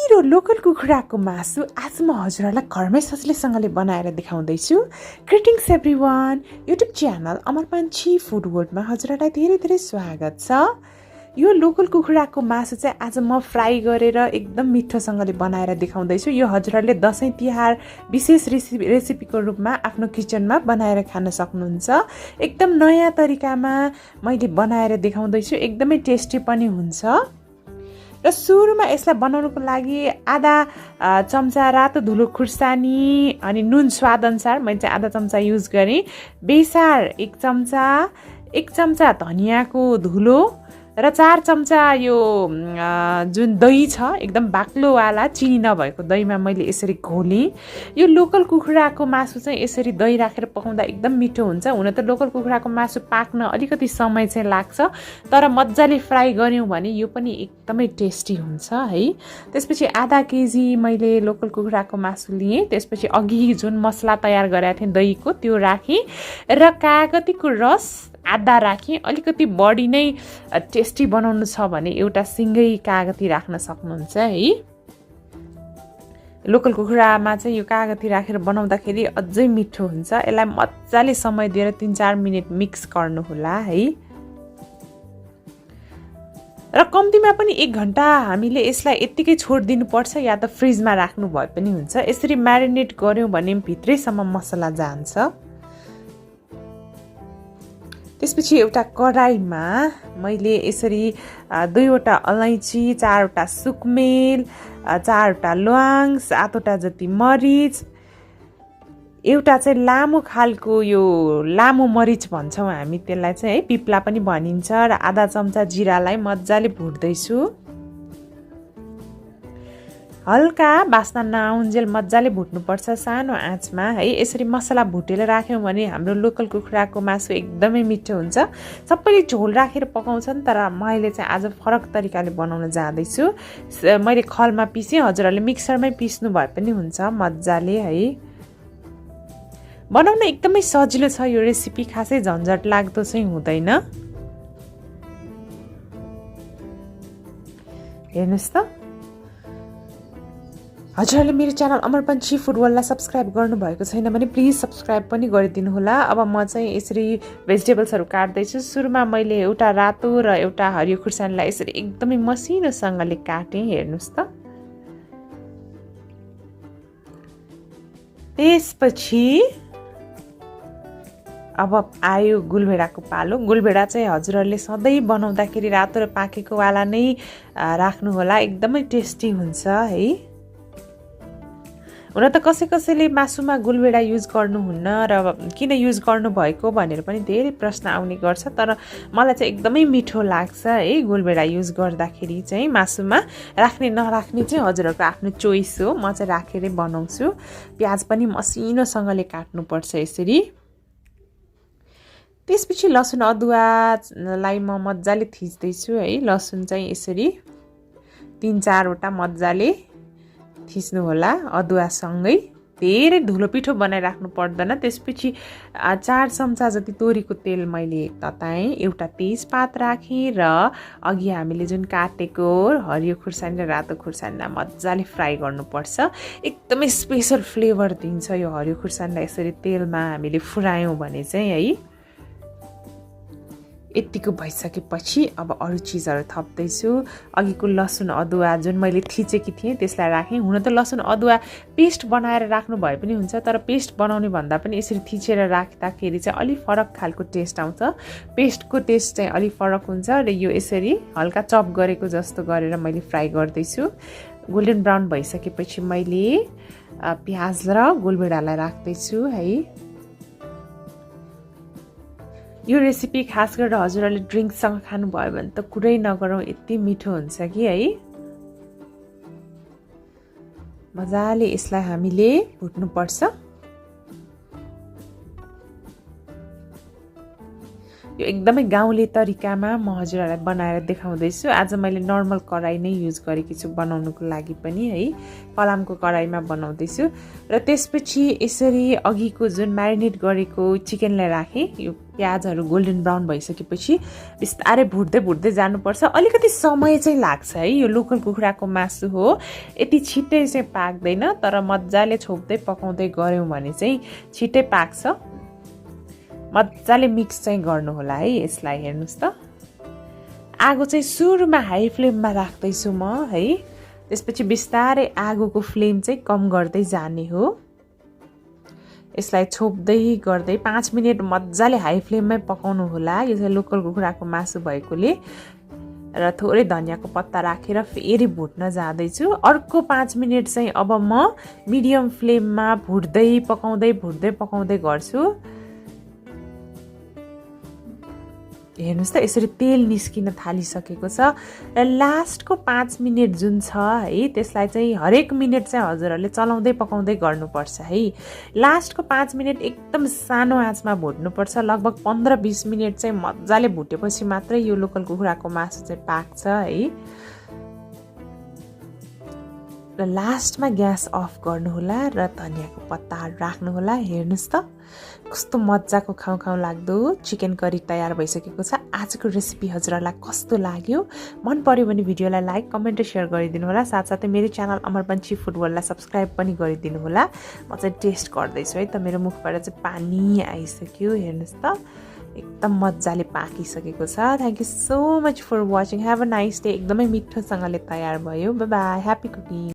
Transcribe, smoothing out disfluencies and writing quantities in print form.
छिरो local कुखुराको मासु आज म हजुरहरूलाई घरमै सजिलैसँगले बनाएर देखाउँदैछु। ग्रिटिङ्स एभ्रिवान, युट्युब च्यानल अमर पान्छी फुड वर्ल्डमा हजुरहरूलाई धेरै धेरै स्वागत छ। यो लोकल कुखुराको मासु चाहिँ आज म फ्राई गरेर एकदम मिठोसँगले बनाएर देखाउँदैछु। यो हजुरहरूले दसैँ तिहार विशेष रेसिपीको रूपमा आफ्नो किचनमा बनाएर खान सक्नुहुन्छ। एकदम नयाँ तरिकामा मैले बनाएर देखाउँदैछु, एकदमै टेस्टी पनि हुन्छ। र सुरुमा यसलाई बनाउनको लागि आधा चम्चा रातो धुलो खुर्सानी अनि नुन स्वादअनुसार मैले चाहिँ आधा चम्चा युज गरेँ। बेसार एक चम्चा धनियाँको धुलो र 4 चम्चा यो जुन दही छ एकदम बाक्लोवाला चिनी नभएको दहीमा मैले यसरी घोलेँ। यो लोकल कुखुराको मासु चाहिँ यसरी दही राखेर पकाउँदा एकदम मिठो हुन्छ। हुन त लोकल कुखुराको मासु पाक्न अलिकति समय चाहिँ लाग्छ, तर मजाले फ्राई गऱ्यौँ भने यो पनि एकदमै टेस्टी हुन्छ है। त्यसपछि आधा केजी मैले लोकल कुखुराको मासु लिएँ। त्यसपछि अघि जुन मसला तयार गरेको थिएँ दहीको त्यो राखेँ र कागतीको रस आधा राखेँ। अलिकति बढी नै टेस्टी बनाउनु छ भने एउटा सिङ्गै कागती राख्न सक्नुहुन्छ है। लोकल कुखुरामा चाहिँ यो कागती राखेर बनाउँदाखेरि अझै मिठो हुन्छ। यसलाई मजाले समय दिएर 3-4 मिनट मिक्स गर्नुहोला है। र कम्तीमा पनि 1 घन्टा हामीले यसलाई यत्तिकै छोडिदिनुपर्छ या त फ्रिजमा राख्नु भए पनि हुन्छ। यसरी म्यारिनेट गऱ्यौँ भने भित्रैसम्म मसला जान्छ। त्यसपछि एउटा कराईमा मैले यसरी 2वटा अलैँची, 4वटा सुकमेल, 4वटा ल्वाङ, 7वटा जति मरिच, एउटा चाहिँ लामो खालको यो लामो मरिच भन्छौँ हामी त्यसलाई चाहिँ है, पिप्ला पनि भनिन्छ, र आधा चम्चा जिरालाई मजाले भुट्दैछु। हल्का बास्ना नआउन्जेल मजाले भुट्नुपर्छ सानो आँचमा है। यसरी मसला भुटेर राख्यौँ भने हाम्रो लोकल कुखुराको मासु एकदमै मिठो हुन्छ। सबैले झोल राखेर पकाउँछन्, तर मैले चाहिँ आज फरक तरिकाले बनाउन जाँदैछु। मैले खलमा पिसेँ, हजुरहरूले मिक्सरमै पिस्नु भए पनि हुन्छ मजाले है। बनाउन एकदमै सजिलो छ यो रेसिपी, खासै झन्झट लाग्दो चाहिँ हुँदैन। हेर्नुहोस् त, हजुरहरूले मेरो च्यानल अमर पान्छी फुड वर्ल्डलाई सब्सक्राइब गर्नुभएको छैन भने प्लिज सब्सक्राइब पनि गरिदिनु होला। अब म चाहिँ यसरी भेजिटेबल्सहरू काट्दैछु। सुरुमा मैले एउटा रातो र एउटा हरियो खुर्सानीलाई यसरी एकदमै मसिनोसँगले काटेँ। हेर्नुहोस् त, त्यसपछि अब आयो गुलभेडाको पालो। गुलभेडा चाहिँ हजुरहरूले सधैँ बनाउँदाखेरि रातो र पाकेको वाला नै राख्नुहोला, एकदमै टेस्टी हुन्छ है। हुन त कसैले मासुमा गुलभेडा युज गर्नुहुन्न र किन युज गर्नुभएको भनेर पनि धेरै प्रश्न आउने गर्छ, तर मलाई चाहिँ एकदमै मिठो लाग्छ है गुलभेडा युज गर्दाखेरि चाहिँ। मासुमा राख्ने नराख्ने चाहिँ हजुरहरूको आफ्नो चोइस हो, म चाहिँ राखेरै बनाउँछु। प्याज पनि मसिनोसँगले काट्नुपर्छ यसरी। त्यसपछि लसुन अदुवालाई म मजाले थिच्दैछु है। लसुन चाहिँ यसरी 3-4वटा मजाले थिच्नु होला अदुवासँगै। धेरै धुलो पिठो बनाइराख्नु पर्दैन। त्यसपछि 4 चम्चा जति तोरीको तेल मैले तताएँ, एउटा तेजपात राखेँ र अघि हामीले जुन काटेको हरियो खुर्सानी र रातो खुर्सानीलाई मजाले फ्राई गर्नुपर्छ। एकदमै स्पेसल फ्लेभर दिन्छ यो हरियो खुर्सानीलाई यसरी तेलमा हामीले फुरायौँ भने चाहिँ है। यत्तिको भइसकेपछि अब अरू चिजहरू थप्दैछु। अघिको लसुन अदुवा जुन मैले थिचेकी थिएँ त्यसलाई राखेँ। हुन त लसुन अदुवा पेस्ट बनाएर राख्नु भए पनि हुन्छ, तर पेस्ट बनाउने भन्दा पनि यसरी थिचेर राख्दाखेरि चाहिँ अलिक फरक खालको टेस्ट आउँछ। पेस्टको टेस्ट चाहिँ अलिक फरक हुन्छ र यो यसरी हल्का चप गरेको जस्तो गरेर मैले फ्राई गर्दैछु। गोल्डन ब्राउन भइसकेपछि मैले प्याज र गुलभेडालाई राख्दैछु है। यो रेसिपी खास गरेर हजुरहरूले ड्रिङ्कसँग खानुभयो भने त कुरै नगरौँ, यति मिठो हुन्छ कि है। मजाले यसलाई हामीले भुट्नुपर्छ। यो एकदमै गाउँले तरिकामा म हजुरहरूलाई बनाएर देखाउँदैछु। आज मैले नर्मल कराई नै युज गरेकी छु बनाउनुको लागि पनि है, फलामको कराईमा बनाउँदैछु। र त्यसपछि यसरी अघिको जुन म्यारिनेट गरेको चिकनलाई राखेँ। यो प्याजहरू गोल्डन ब्राउन भइसकेपछि बिस्तारै भुट्दै जानुपर्छ। अलिकति समय चाहिँ लाग्छ है, यो लोकल कुखुराको मासु हो, यति छिट्टै चाहिँ पाक्दैन, तर मजाले छोप्दै पकाउँदै गऱ्यौँ भने चाहिँ छिट्टै पाक्छ। मजाले मिक्स चाहिँ गर्नु होला है यसलाई। हेर्नुहोस् त, आगो चाहिँ सुरुमा हाई फ्लेममा राख्दैछु म है, त्यसपछि बिस्तारै आगोको फ्लेम चाहिँ कम गर्दै जाने हो। यसलाई छोप्दै गर्दै 5 मिनट मजाले हाई फ्लेममै पकाउनु होला। यो चाहिँ लोकल कुखुराको मासु भएकोले। र थोरै धनियाको पत्ता राखेर फेरि भुट्न जाँदैछु। अर्को 5 मिनट चाहिँ अब म मिडियम फ्लेममा भुट्दै पकाउँदै गर्छु। हेर्नुहोस् त, यसरी तेल निस्किन थालिसकेको छ। र लास्टको 5 मिनट जुन छ है, त्यसलाई चाहिँ हरेक मिनट चाहिँ हजुरहरूले चलाउँदै पकाउँदै गर्नुपर्छ है। लास्टको 5 मिनट एकदम सानो आँचमा भुट्नुपर्छ। लगभग 15-20 मिनट चाहिँ मजाले भुटेपछि मात्रै यो लोकल कुखुराको मासु चाहिँ पाक्छ है। र लास्टमा ग्यास अफ गर्नुहोला र धनियाको पत्ताहरू राख्नुहोला। हेर्नुहोस् त, कस्तो मजाको खाउँ लाग्दो चिकन करी तयार भइसकेको छ। आजको रेसिपी हजुरहरूलाई कस्तो लाग्यो? मन पर्यो भने भिडियोलाई लाइक, कमेन्ट र सेयर गरिदिनु होला। साथसाथै मेरो च्यानल अमर पन्छी फुड वर्ल्डलाई सब्सक्राइब पनि गरिदिनु होला। म चाहिँ टेस्ट गर्दैछु है त, मेरो मुखबाट चाहिँ पानी आइसक्यो। हेर्नुहोस् त, एकदम मजाले पाकिसकेको छ। Thank you so much for watching. Have a nice day. एकदमै मिठोसँगले तयार भयो। Bye bye, happy cooking.